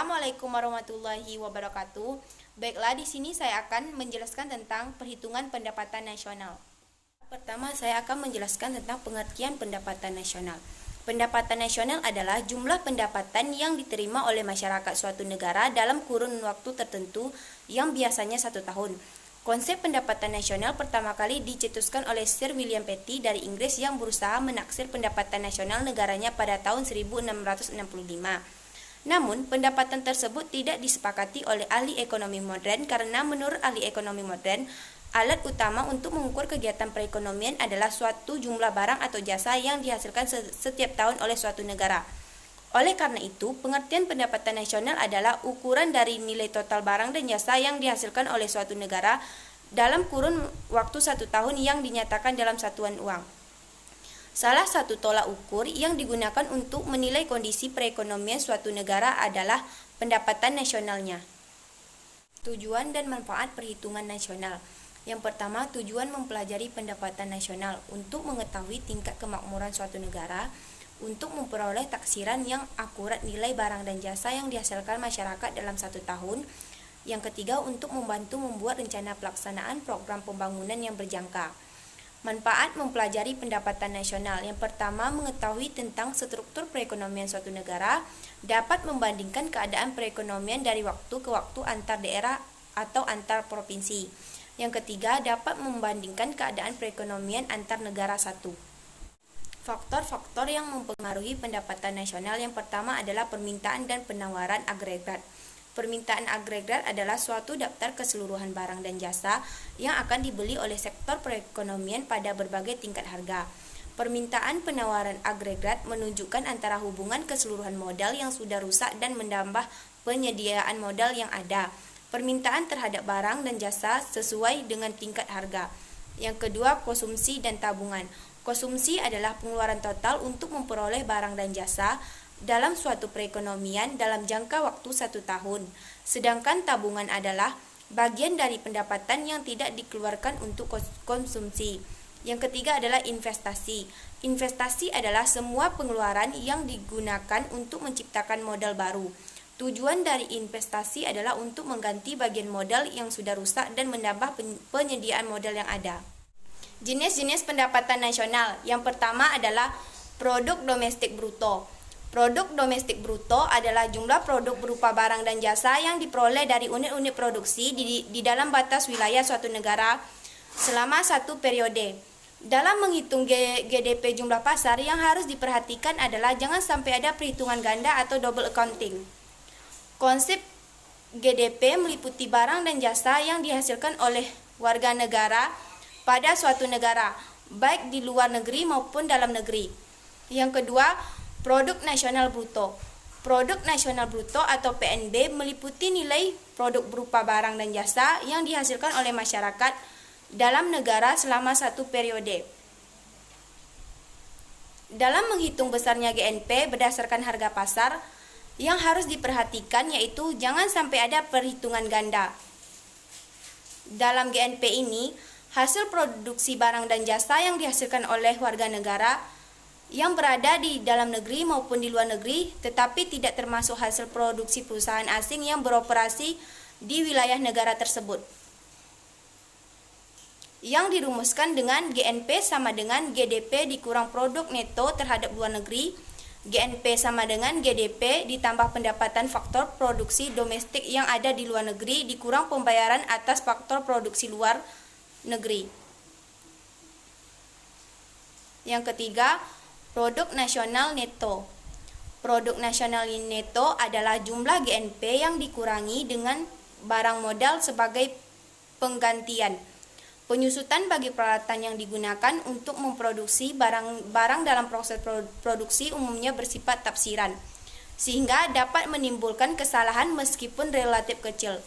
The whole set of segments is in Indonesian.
Assalamualaikum warahmatullahi wabarakatuh. Baiklah, di sini saya akan menjelaskan tentang perhitungan pendapatan nasional. Pertama, saya akan menjelaskan tentang pengertian pendapatan nasional. Pendapatan nasional adalah jumlah pendapatan yang diterima oleh masyarakat suatu negara dalam kurun waktu tertentu yang biasanya 1 tahun. Konsep pendapatan nasional pertama kali dicetuskan oleh Sir William Petty dari Inggris yang berusaha menaksir pendapatan nasional negaranya pada tahun 1665. Namun, pendapatan tersebut tidak disepakati oleh ahli ekonomi modern karena menurut ahli ekonomi modern, alat utama untuk mengukur kegiatan perekonomian adalah suatu jumlah barang atau jasa yang dihasilkan setiap tahun oleh suatu negara. Oleh karena itu, pengertian pendapatan nasional adalah ukuran dari nilai total barang dan jasa yang dihasilkan oleh suatu negara dalam kurun waktu 1 tahun yang dinyatakan dalam satuan uang. Salah satu tolak ukur yang digunakan untuk menilai kondisi perekonomian suatu negara adalah pendapatan nasionalnya. Tujuan dan manfaat perhitungan nasional. Yang pertama, tujuan mempelajari pendapatan nasional untuk mengetahui tingkat kemakmuran suatu negara, untuk memperoleh taksiran yang akurat nilai barang dan jasa yang dihasilkan masyarakat dalam 1 tahun. Yang ketiga, untuk membantu membuat rencana pelaksanaan program pembangunan yang berjangka. Manfaat mempelajari pendapatan nasional. Yang pertama, mengetahui tentang struktur perekonomian suatu negara, dapat membandingkan keadaan perekonomian dari waktu ke waktu antar daerah atau antar provinsi. Yang ketiga, dapat membandingkan keadaan perekonomian antar negara satu. Faktor-faktor yang mempengaruhi pendapatan nasional yang pertama adalah permintaan dan penawaran agregat. Permintaan agregat adalah suatu daftar keseluruhan barang dan jasa yang akan dibeli oleh sektor perekonomian pada berbagai tingkat harga. Permintaan penawaran agregat menunjukkan antara hubungan keseluruhan modal yang sudah rusak dan menambah penyediaan modal yang ada. Permintaan terhadap barang dan jasa sesuai dengan tingkat harga. Yang kedua, konsumsi dan tabungan. Konsumsi adalah pengeluaran total untuk memperoleh barang dan jasa dalam suatu perekonomian dalam jangka waktu 1 tahun. Sedangkan tabungan adalah bagian dari pendapatan yang tidak dikeluarkan untuk konsumsi. Yang ketiga adalah investasi. Investasi adalah semua pengeluaran yang digunakan untuk menciptakan modal baru. Tujuan dari investasi adalah untuk mengganti bagian modal yang sudah rusak dan menambah penyediaan modal yang ada. Jenis-jenis pendapatan nasional. Yang pertama adalah produk domestik bruto. Produk domestik bruto adalah jumlah produk berupa barang dan jasa yang diperoleh dari unit-unit produksi di dalam batas wilayah suatu negara selama 1 periode. Dalam menghitung GDP jumlah pasar, yang harus diperhatikan adalah jangan sampai ada perhitungan ganda atau double accounting. Konsep GDP meliputi barang dan jasa yang dihasilkan oleh warga negara pada suatu negara, baik di luar negeri maupun dalam negeri. Yang kedua, produk nasional bruto. Produk nasional bruto atau PNB meliputi nilai produk berupa barang dan jasa yang dihasilkan oleh masyarakat dalam negara selama 1 periode. Dalam menghitung besarnya GNP berdasarkan harga pasar, yang harus diperhatikan yaitu jangan sampai ada perhitungan ganda. Dalam GNP ini, hasil produksi barang dan jasa yang dihasilkan oleh warga negara yang berada di dalam negeri maupun di luar negeri, tetapi tidak termasuk hasil produksi perusahaan asing yang beroperasi di wilayah negara tersebut. Yang dirumuskan dengan GNP sama dengan GDP dikurang produk neto terhadap luar negeri. GNP sama dengan GDP ditambah pendapatan faktor produksi domestik yang ada di luar negeri dikurang pembayaran atas faktor produksi luar negeri. Yang ketiga, produk nasional neto. Produk nasional neto adalah jumlah GNP yang dikurangi dengan barang modal sebagai penggantian. Penyusutan bagi peralatan yang digunakan untuk memproduksi barang dalam proses produksi umumnya bersifat tafsiran, sehingga dapat menimbulkan kesalahan meskipun relatif kecil.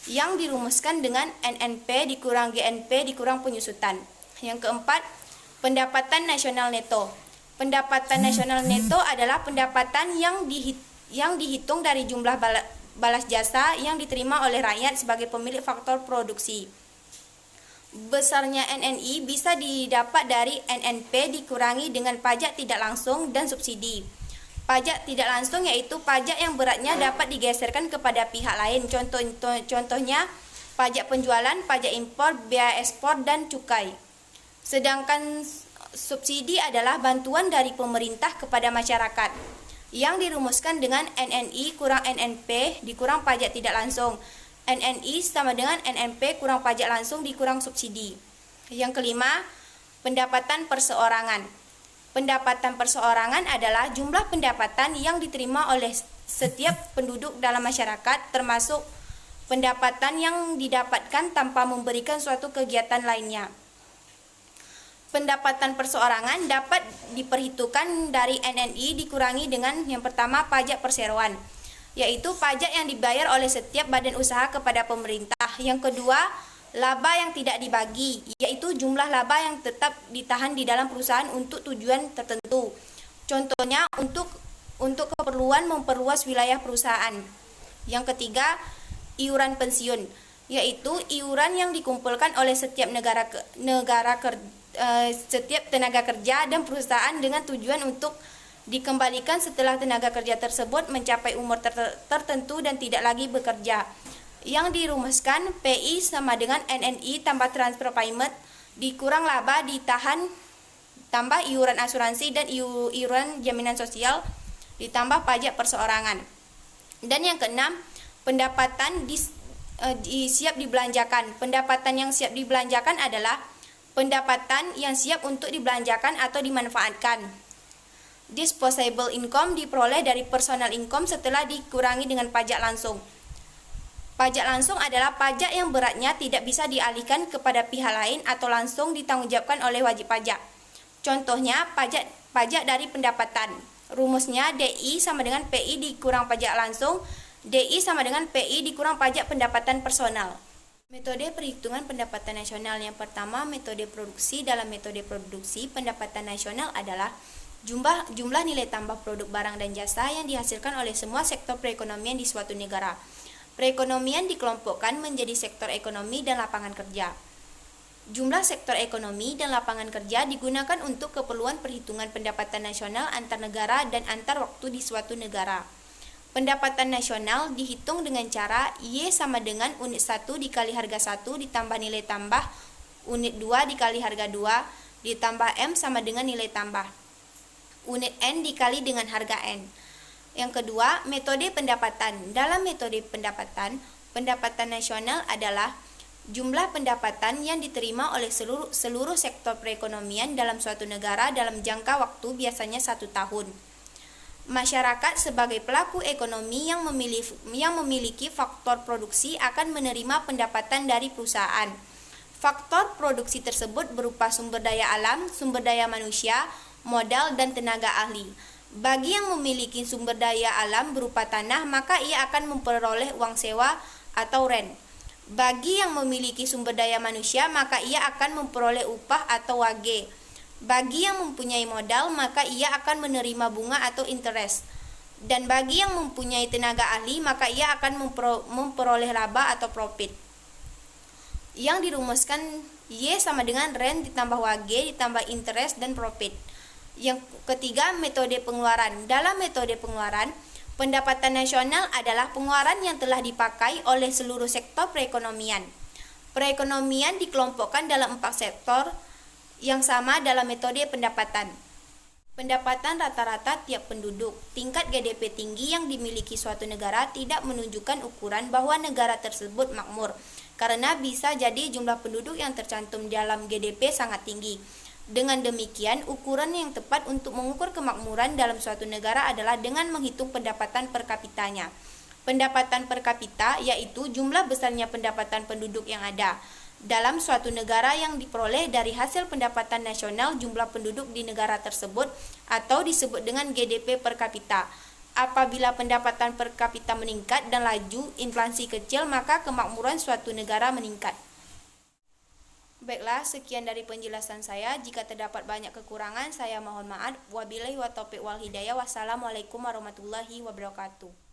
Yang dirumuskan dengan NNP dikurang GNP dikurang penyusutan. Yang keempat, pendapatan nasional neto. Pendapatan nasional neto adalah pendapatan yang dihitung dari jumlah balas jasa yang diterima oleh rakyat sebagai pemilik faktor produksi. Besarnya NNI bisa didapat dari NNP dikurangi dengan pajak tidak langsung dan subsidi. Pajak tidak langsung yaitu pajak yang beratnya dapat digeserkan kepada pihak lain. Contohnya pajak penjualan, pajak impor, biaya ekspor, dan cukai. Sedangkan subsidi adalah bantuan dari pemerintah kepada masyarakat yang dirumuskan dengan NNI kurang NNP dikurang pajak tidak langsung. NNI sama dengan NNP kurang pajak langsung dikurang subsidi. Yang kelima, pendapatan perseorangan. Pendapatan perseorangan adalah jumlah pendapatan yang diterima oleh setiap penduduk dalam masyarakat, termasuk pendapatan yang didapatkan tanpa memberikan suatu kegiatan lainnya. Pendapatan perseorangan dapat diperhitungkan dari NNI dikurangi dengan yang pertama pajak perseroan, yaitu pajak yang dibayar oleh setiap badan usaha kepada pemerintah. Yang kedua, laba yang tidak dibagi, yaitu jumlah laba yang tetap ditahan di dalam perusahaan untuk tujuan tertentu. Contohnya untuk keperluan memperluas wilayah perusahaan. Yang ketiga, iuran pensiun, yaitu iuran yang dikumpulkan oleh setiap setiap tenaga kerja dan perusahaan dengan tujuan untuk dikembalikan setelah tenaga kerja tersebut mencapai umur tertentu dan tidak lagi bekerja. Yang dirumuskan PI sama dengan NNI tambah transfer payment dikurang laba ditahan tambah iuran asuransi dan iuran jaminan sosial ditambah pajak perseorangan. Dan yang keenam, pendapatan siap dibelanjakan. Pendapatan yang siap dibelanjakan adalah pendapatan yang siap untuk dibelanjakan atau dimanfaatkan. Disposable income diperoleh dari personal income setelah dikurangi dengan pajak langsung. Pajak langsung adalah pajak yang beratnya tidak bisa dialihkan kepada pihak lain atau langsung ditanggungjawabkan oleh wajib pajak. Contohnya pajak dari pendapatan. Rumusnya DI sama dengan PI dikurang pajak langsung, DI sama dengan PI dikurang pajak pendapatan personal. Metode perhitungan pendapatan nasional yang pertama, metode produksi. Dalam metode produksi, pendapatan nasional adalah jumlah nilai tambah produk barang dan jasa yang dihasilkan oleh semua sektor perekonomian di suatu negara. Perekonomian dikelompokkan menjadi sektor ekonomi dan lapangan kerja. Jumlah sektor ekonomi dan lapangan kerja digunakan untuk keperluan perhitungan pendapatan nasional antar negara dan antar waktu di suatu negara. Pendapatan nasional dihitung dengan cara Y sama dengan unit 1 dikali harga 1 ditambah nilai tambah unit 2 dikali harga 2 ditambah M sama dengan nilai tambah unit N dikali dengan harga N. Yang kedua, metode pendapatan. Dalam metode pendapatan nasional adalah jumlah pendapatan yang diterima oleh seluruh sektor perekonomian dalam suatu negara dalam jangka waktu biasanya 1 tahun. Masyarakat sebagai pelaku ekonomi yang memiliki faktor produksi akan menerima pendapatan dari perusahaan. Faktor produksi tersebut berupa sumber daya alam, sumber daya manusia, modal, dan tenaga ahli. Bagi yang memiliki sumber daya alam berupa tanah, maka ia akan memperoleh uang sewa atau rent. Bagi yang memiliki sumber daya manusia, maka ia akan memperoleh upah atau wage. Bagi yang mempunyai modal, maka ia akan menerima bunga atau interest. Dan bagi yang mempunyai tenaga ahli, maka ia akan memperoleh laba atau profit. Yang dirumuskan Y sama dengan rent ditambah wage ditambah interest dan profit. Yang ketiga, metode pengeluaran. Dalam metode pengeluaran, pendapatan nasional adalah pengeluaran yang telah dipakai oleh seluruh sektor perekonomian. Perekonomian dikelompokkan dalam 4 sektor yang sama dalam metode pendapatan. Pendapatan rata-rata tiap penduduk. Tingkat GDP tinggi yang dimiliki suatu negara tidak menunjukkan ukuran bahwa negara tersebut makmur, karena bisa jadi jumlah penduduk yang tercantum dalam GDP sangat tinggi. Dengan demikian, ukuran yang tepat untuk mengukur kemakmuran dalam suatu negara adalah dengan menghitung pendapatan per kapitanya. Pendapatan per kapita yaitu jumlah besarnya pendapatan penduduk yang ada dalam suatu negara yang diperoleh dari hasil pendapatan nasional jumlah penduduk di negara tersebut atau disebut dengan GDP per kapita. Apabila pendapatan per kapita meningkat dan laju inflasi kecil, maka kemakmuran suatu negara meningkat. Baiklah, sekian dari penjelasan saya. Jika terdapat banyak kekurangan, saya mohon maaf. Wabillahi wa taufiq wal hidayah. Wassalamualaikum warahmatullahi wabarakatuh.